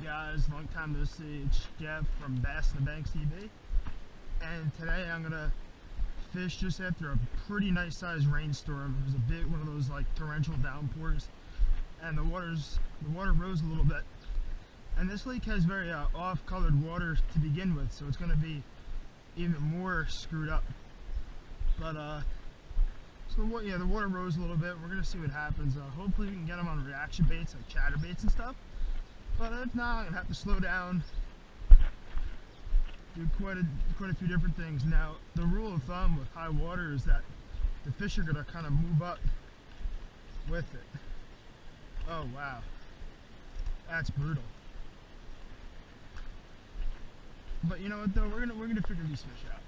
guys? Long time no see. It's Jeff from Bassin TV, and today I'm gonna fish just after a pretty nice sized rainstorm. It was a bit one of those like torrential downpours, and the water rose a little bit. And this lake has very off-colored water to begin with, so it's gonna be even more screwed up. But the water rose a little bit. We're gonna see what happens. Hopefully we can get them on reaction baits like chatter baits and stuff. But if not, I'm gonna have to slow down, do quite a few different things. Now, the rule of thumb with high water is that the fish are gonna kind of move up with it. Oh wow, that's brutal. But you know what though, we're gonna figure these fish out.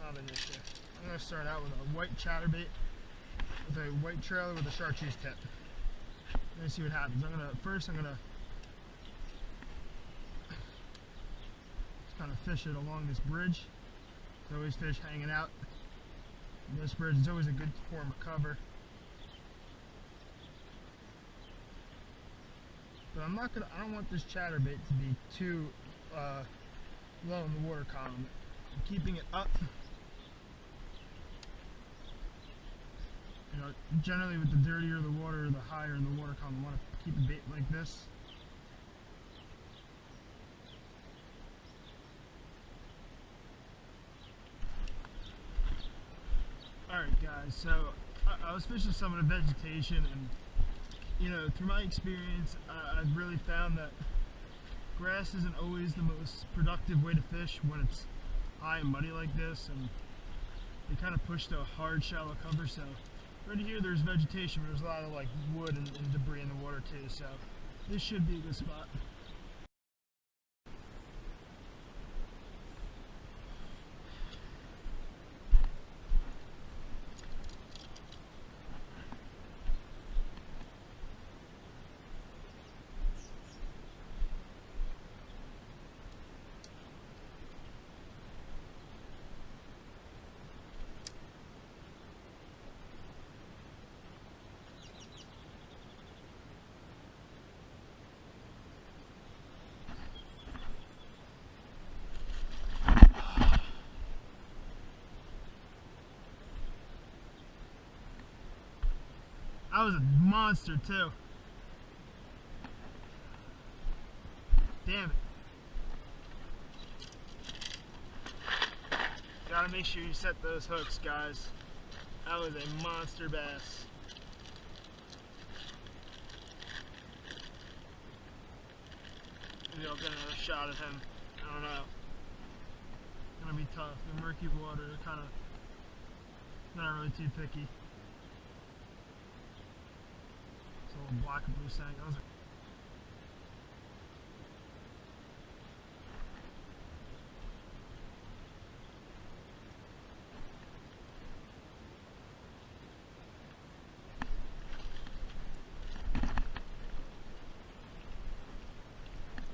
Not an issue. I'm gonna start out with a white chatterbait with a white trailer with a chartreuse tip. Let's see what happens. I'm gonna just kind of fish it along this bridge. There's always fish hanging out. And this bridge is always a good form of cover. But I don't want this chatterbait to be too low in the water column. I'm keeping it up. You know, generally with the dirtier the water, the higher in the water column. I want to keep a bait like this. Alright guys, so I was fishing some of the vegetation, and you know, through my experience, I've really found that grass isn't always the most productive way to fish when it's high and muddy like this, and they kind of push to a hard, shallow cover. So right here there's vegetation, but there's a lot of like wood and debris in the water too, so this should be a good spot. That was a monster too. Damn it. Gotta make sure you set those hooks, guys. That was a monster bass. Maybe I'll get another shot at him. I don't know. It's gonna be tough. The murky water, they're kind of not really too picky. Little black and blue sand.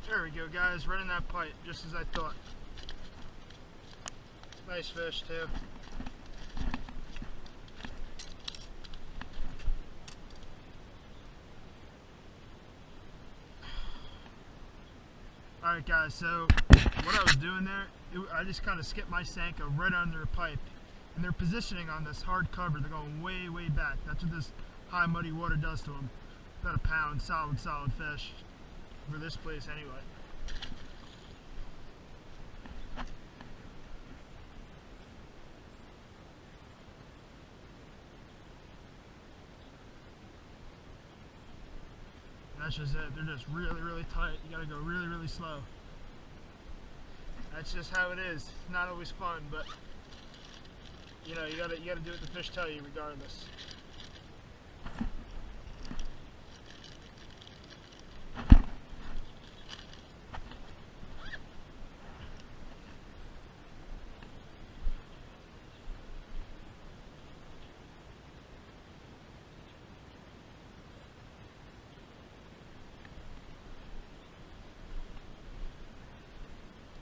There we go, guys, right in that pipe, just as I thought. Nice fish too. Alright guys, so what I was doing there, I just kind of skipped my Senko right under a pipe, and they're positioning on this hard cover. They're going way, way back. That's what this high muddy water does to them. About a pound, solid fish for this place anyway. That's just it. They're just really, really tight. You gotta go really, really slow. That's just how it is. It's not always fun, but you know, you gotta do what the fish tell you regardless.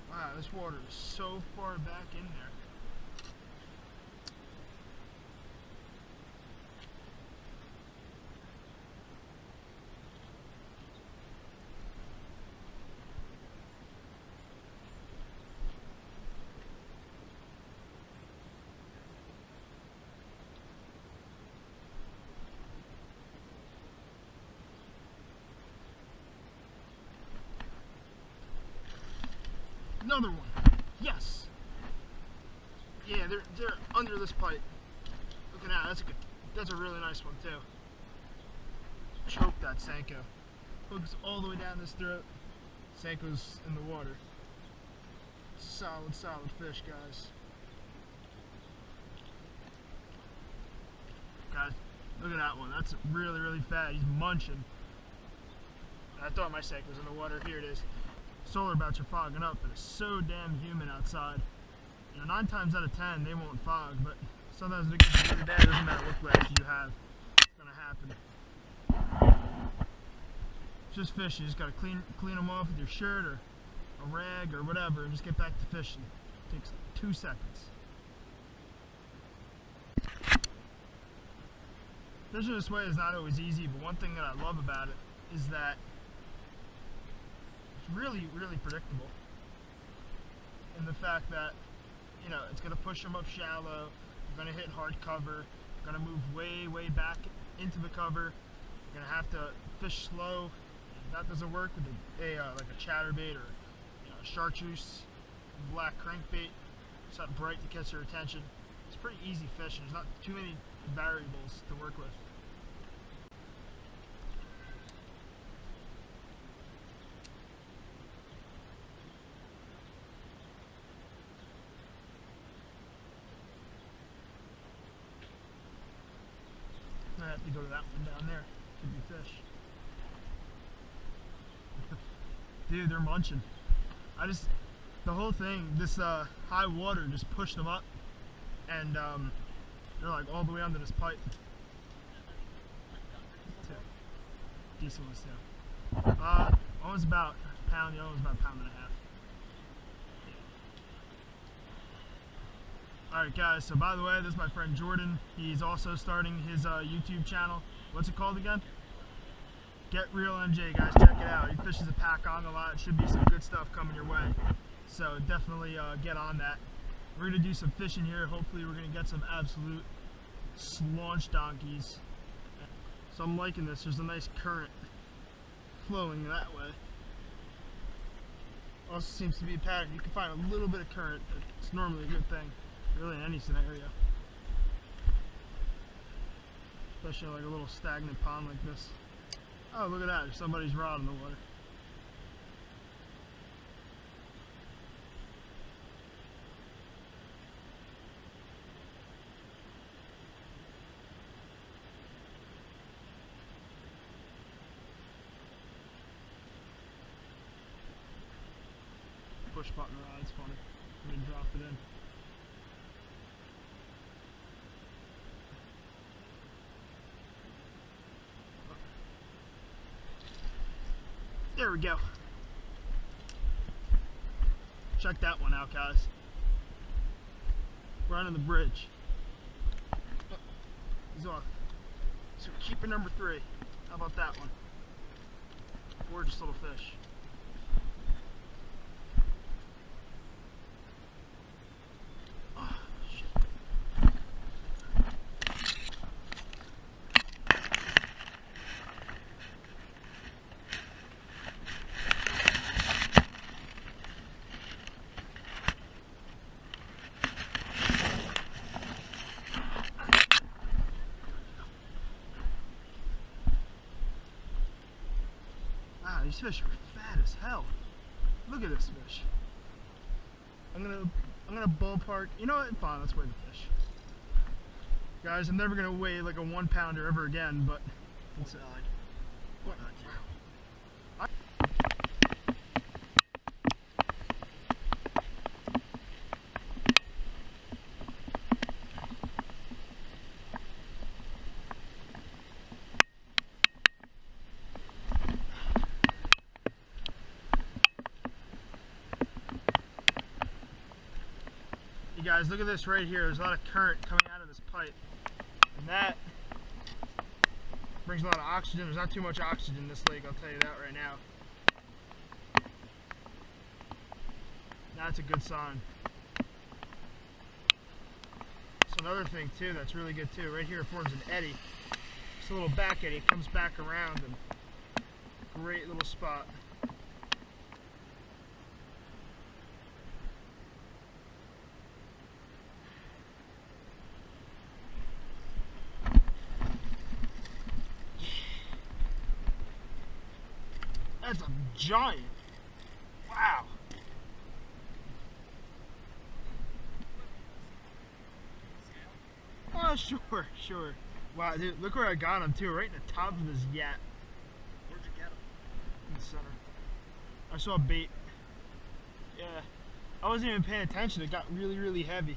Wow, this water is so far back in there. Another one. Yes. Yeah, they're under this pipe. Look at that. That's a really nice one too. Choke that Senko. Hooks all the way down this throat. Senko's in the water. Solid fish, guys. Guys, look at that one. That's really fat. He's munching. I thought my Senko was in the water. Here it is. Solar bats are fogging up, but it's so damn humid outside. You know, 9 times out of 10 they won't fog, but sometimes it gets really bad. It doesn't matter what glasses you have. It's gonna happen. It's just fish. You just gotta clean them off with your shirt or a rag or whatever, and just get back to fishing. It takes 2 seconds. Fishing this way is not always easy, but one thing that I love about it is that it's really predictable. In the fact that, you know, it's going to push them up shallow, you're going to hit hard cover, you're going to move way back into the cover, you're going to have to fish slow. If that doesn't work with like a chatterbait or, you know, a chartreuse, black crankbait, something bright to catch their attention. It's pretty easy fishing. There's not too many variables to work with. I have to go to that one down there. Could be fish. Dude, they're munching. The whole thing, this high water just pushed them up, and they're like all the way under this pipe. Decent ones too. One was about a pound, the other was about a pound and a half. Alright guys, so by the way, this is my friend Jordan. He's also starting his YouTube channel. What's it called again? Get Real MJ, guys, check it out. He fishes a pack-on a lot. Should be some good stuff coming your way. So definitely get on that. We're going to do some fishing here. Hopefully we're going to get some absolute slaunch donkeys. So I'm liking this. There's a nice current flowing that way. Also seems to be a pattern. You can find a little bit of current. It's normally a good thing, really, in any scenario. Especially like a little stagnant pond like this. Oh, look at that. There's somebody's rod in the water. Push button rod, it's funny. We dropped it in. There we go. Check that one out, guys. We're under the bridge. Oh, he's off. So keeper number 3. How about that one? Gorgeous little fish. These fish are fat as hell. Look at this fish. I'm gonna ballpark. You know what? Fine, let's weigh the fish. Guys, I'm never gonna weigh like a 1 pounder ever again, but it's what? You guys, look at this right here. There's a lot of current coming out of this pipe, and that brings a lot of oxygen. There's not too much oxygen in this lake, I'll tell you that right now. That's a good sign. So another thing too that's really good too, right here it forms an eddy. It's a little back eddy. It comes back around, and great little spot. That's a giant. Wow. Oh, sure, sure. Wow, dude, look where I got him too, right in the top of his yat. Where'd you get him? In the center. I saw a bait. Yeah. I wasn't even paying attention. It got really, really heavy.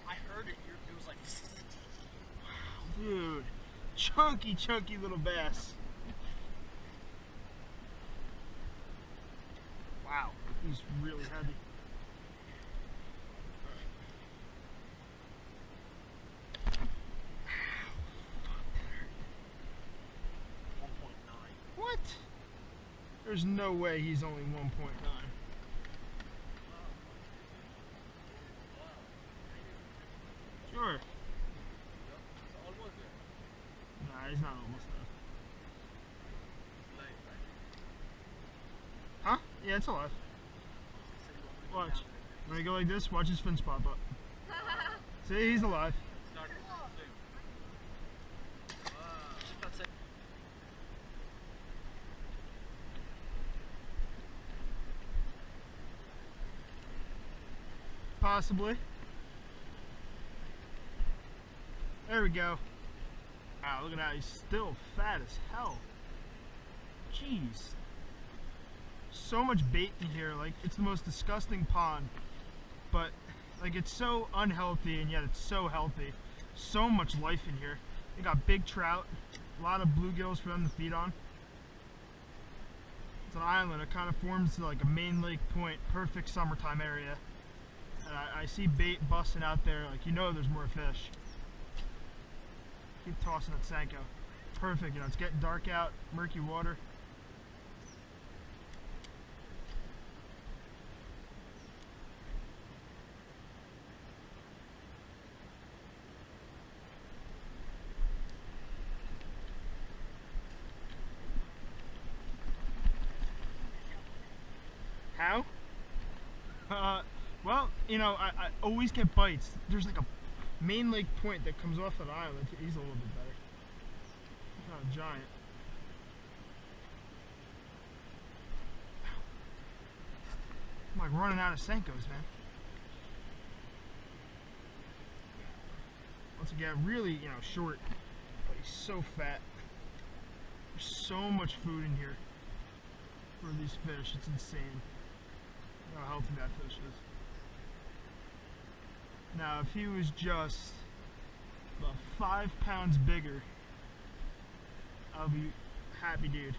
I heard it. It was like... Wow, dude. Chunky, chunky little bass. Wow, he's really heavy. What? There's no way he's only 1.9. Sure. Nah, he's not almost there. Huh? Yeah, it's alive. Watch. When I go like this, watch his fins pop up. See, he's alive. Possibly. There we go. Wow, look at that. He's still fat as hell. Jeez. So much bait in here. Like, it's the most disgusting pond. But, like, it's so unhealthy and yet it's so healthy. So much life in here. They got big trout. A lot of bluegills for them to feed on. It's an island. It kind of forms like a main lake point. Perfect summertime area. And I see bait busting out there, like, you know there's more fish. Keep tossing that Senko. Perfect, you know, it's getting dark out, murky water. How? Well, you know, I always get bites. There's like a main lake point that comes off that island. He's a little bit better. He's not a giant. I'm like running out of Senkos, man. Once again, really, you know, short, but he's so fat. There's so much food in here for these fish. It's insane how healthy that fish is. Now, if he was just about 5 pounds bigger, I'll be happy, dude.